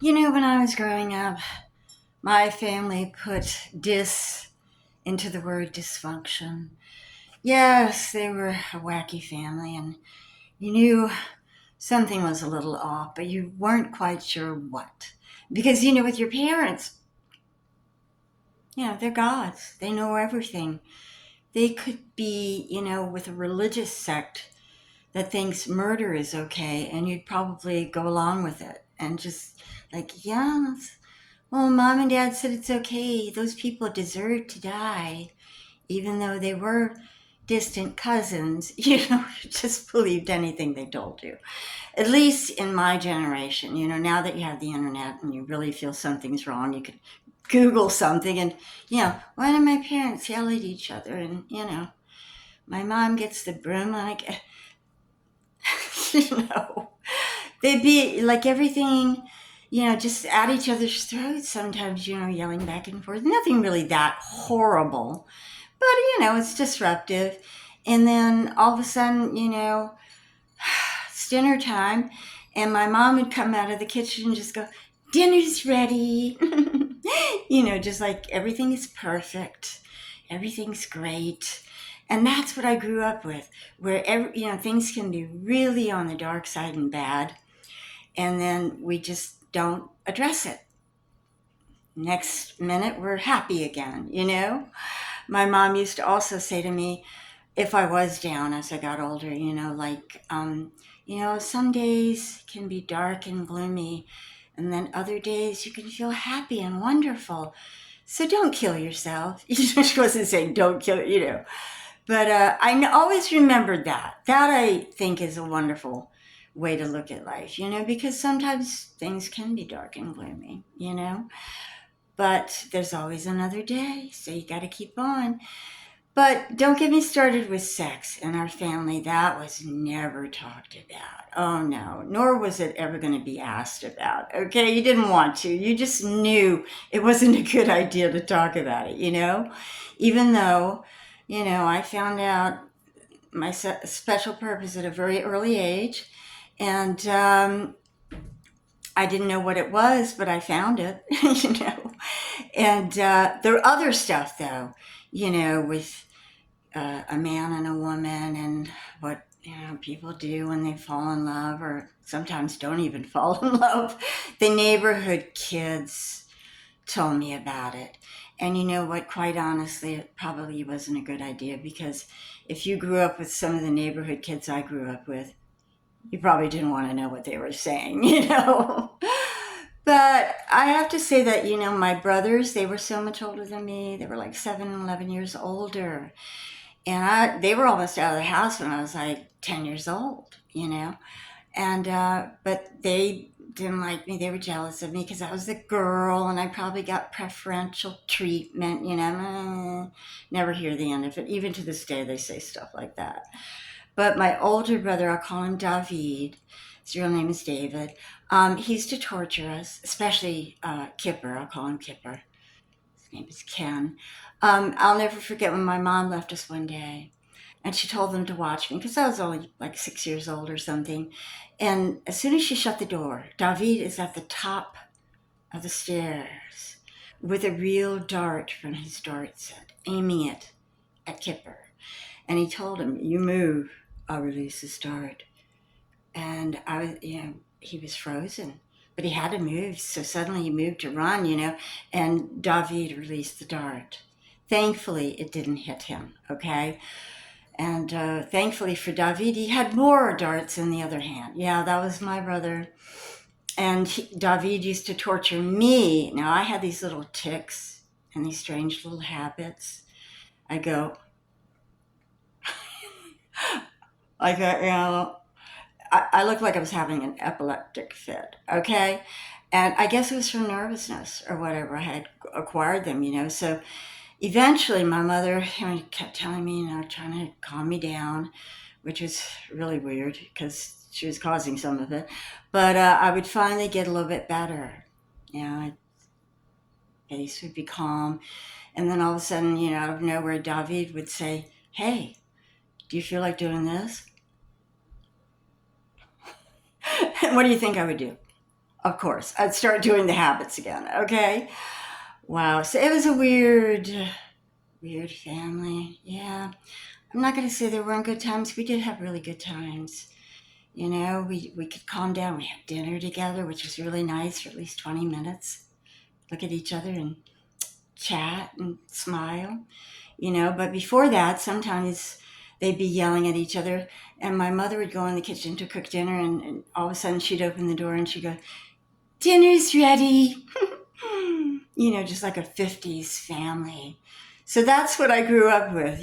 When I was growing up, my family put dis into the word dysfunction. Yes, they were a wacky family, and you knew something was a little off, but you weren't quite sure what. Because, with your parents, they're gods. They know everything. They could be, with a religious sect that thinks murder is okay, and you'd probably go along with it and just like, yes. Well, mom and dad said it's okay. Those people deserve to die, even though they were distant cousins. Just believed anything they told you. At least in my generation, now that you have the internet and you really feel something's wrong, you could Google something and, why do my parents yell at each other? And, my mom gets the broom, like, you know, they'd be like everything, just at each other's throats sometimes, yelling back and forth. Nothing really that horrible, but, it's disruptive. And then all of a sudden, it's dinner time, and my mom would come out of the kitchen and just go, dinner's ready. Just like everything is perfect, everything's great. And that's what I grew up with, where things can be really on the dark side and bad, and then we just don't address it. Next minute, we're happy again. My mom used to also say to me, if I was down as I got older, some days can be dark and gloomy, and then other days you can feel happy and wonderful. So don't kill yourself. She wasn't saying don't kill. But I always remembered that. That I think is a wonderful way to look at life, because sometimes things can be dark and gloomy. But there's always another day, so you got to keep on. But don't get me started with sex in our family. That was never talked about. Oh no, nor was it ever going to be asked about. Okay, you didn't want to. You just knew it wasn't a good idea to talk about it. Even though, I found out my special purpose at a very early age, and I didn't know what it was, but I found it, And there are other stuff though, with a man and a woman, and what people do when they fall in love, or sometimes don't even fall in love. The neighborhood kids told me about it, and you know what? Quite honestly, it probably wasn't a good idea, because if you grew up with some of the neighborhood kids I grew up with, you probably didn't want to know what they were saying. But I have to say that, my brothers, they were so much older than me. They were like 7 and 11 years older. And they were almost out of the house when I was like 10 years old. And, but they didn't like me. They were jealous of me because I was the girl, and I probably got preferential treatment. Never hear the end of it. Even to this day, they say stuff like that. But my older brother, I'll call him David. His real name is David. He used to torture us, especially Kipper. I'll call him Kipper. His name is Ken. I'll never forget when my mom left us one day, and she told them to watch me because I was only like 6 years old or something. And as soon as she shut the door, David is at the top of the stairs with a real dart from his dart set, aiming it at Kipper. And he told him, "You move, I'll release the dart." And I was, he was frozen, but he had to move. So suddenly he moved to run, and David released the dart. Thankfully, it didn't hit him, okay? And thankfully for David, he had more darts in the other hand. Yeah, that was my brother. And David used to torture me. Now, I had these little tics and these strange little habits. I go, like, I looked like I was having an epileptic fit, okay? And I guess it was from nervousness or whatever. I had acquired them. So eventually my mother kept telling me, trying to calm me down, which was really weird because she was causing some of it. But I would finally get a little bit better. My face would be calm. And then all of a sudden, out of nowhere, David would say, "Hey, do you feel like doing this?" And what do you think I would do? Of course, I'd start doing the habits again. Okay. Wow. So it was a weird family. Yeah. I'm not going to say there weren't good times. We did have really good times. We could calm down. We had dinner together, which was really nice for at least 20 minutes. Look at each other and chat and smile. But before that, sometimes they'd be yelling at each other. And my mother would go in the kitchen to cook dinner, and all of a sudden she'd open the door and she'd go, "Dinner's ready." Just like a 50s family. So that's what I grew up with,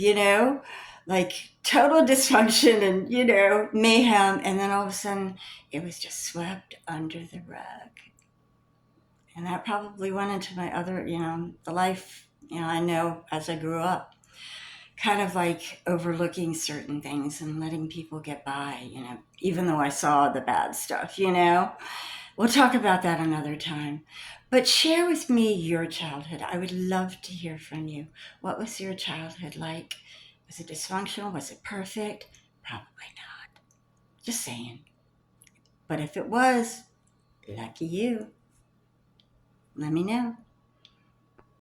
like total dysfunction and, mayhem. And then all of a sudden it was just swept under the rug. And that probably went into my other, the life, I know as I grew up, kind of like overlooking certain things and letting people get by, even though I saw the bad stuff. We'll talk about that another time. But share with me your childhood. I would love to hear from you. What was your childhood like? Was it dysfunctional? Was it perfect? Probably not. Just saying. But if it was, lucky you. Let me know.